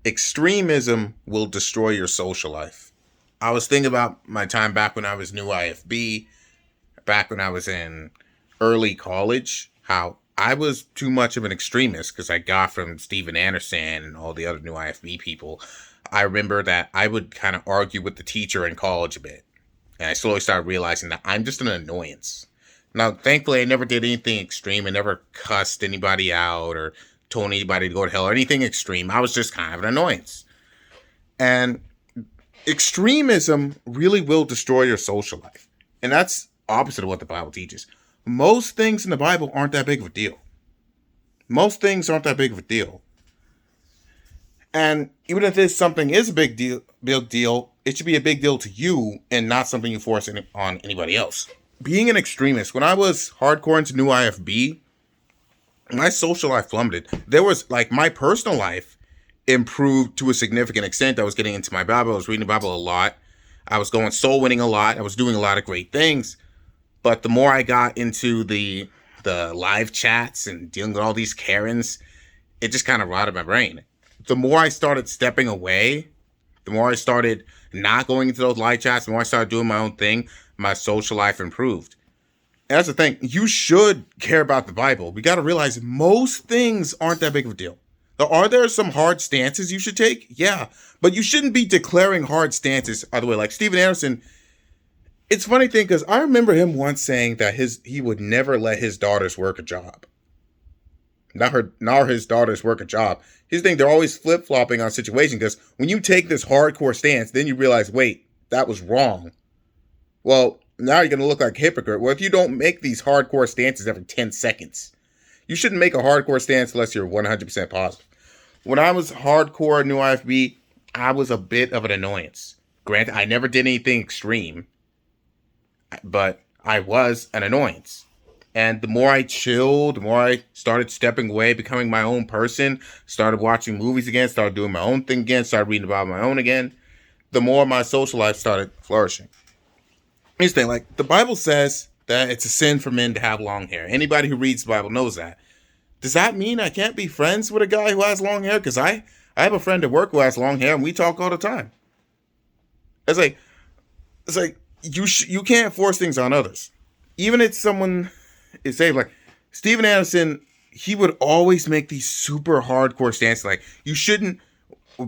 Extremism will destroy your social life. I was thinking about my time back when I was new IFB, back when I was in early college, how I was too much of an extremist because I got from Steven Anderson and all the other new IFB people. I remember that I would kind of argue with the teacher in college a bit. And I slowly started realizing that I'm just an annoyance. Now, thankfully, I never did anything extreme. I never cussed anybody out or told anybody to go to hell or anything extreme. I was just kind of an annoyance. And extremism really will destroy your social life. And that's opposite of what the Bible teaches. Most things in the Bible aren't that big of a deal. Most things aren't that big of a deal. And even if this something is a big deal, it should be a big deal to you and not something you force on anybody else. Being an extremist, when I was hardcore into new IFB, my social life plummeted. There was like my personal life improved to a significant extent. I was getting into my Bible. I was reading the Bible a lot. I was going soul winning a lot. I was doing a lot of great things. But the more I got into the live chats and dealing with all these Karens, it just kind of rotted my brain. The more I started stepping away, the more I started not going into those live chats, the more I started doing my own thing, my social life improved. And that's the thing. You should care about the Bible. We got to realize most things aren't that big of a deal. Are there some hard stances you should take? Yeah. But you shouldn't be declaring hard stances either way. Like Steven Anderson, it's a funny thing because I remember him once saying that he would never let his daughters work a job. Not his daughters work a job. His thing, they're always flip-flopping on situation because when you take this hardcore stance, then you realize, wait, that was wrong. Well, now you're going to look like a hypocrite. Well, if you don't make these hardcore stances every 10 seconds, you shouldn't make a hardcore stance unless you're 100% positive. When I was hardcore new IFB, I was a bit of an annoyance. Granted, I never did anything extreme, but I was an annoyance. And the more I chilled, the more I started stepping away, becoming my own person, started watching movies again, started doing my own thing again, started reading about my own again, the more my social life started flourishing. Here's the thing, like, the Bible says that it's a sin for men to have long hair. Anybody who reads the Bible knows that. Does that mean I can't be friends with a guy who has long hair? Because I have a friend at work who has long hair, and we talk all the time. It's like you can't force things on others. Even if someone is saved, like Steven Anderson, he would always make these super hardcore stances. Like, you shouldn't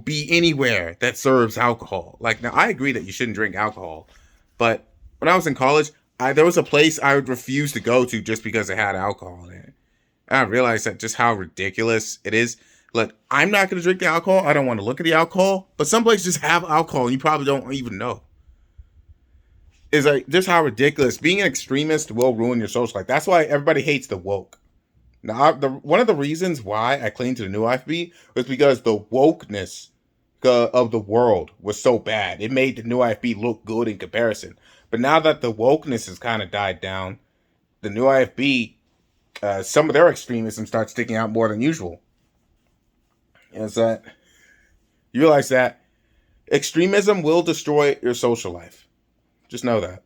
be anywhere that serves alcohol. Like, now I agree that you shouldn't drink alcohol, but when I was in college, there was a place I would refuse to go to just because it had alcohol in it. And I realized that just how ridiculous it is. Look, I'm not going to drink the alcohol. I don't want to look at the alcohol, but some places just have alcohol and you probably don't even know. Is like just how ridiculous being an extremist will ruin your social life. That's why everybody hates the woke. Now, one of the reasons why I cling to the new IFB was because the wokeness of the world was so bad. It made the new IFB look good in comparison. But now that the wokeness has kind of died down, the new IFB, some of their extremism starts sticking out more than usual. Is that you realize that extremism will destroy your social life. Just know that.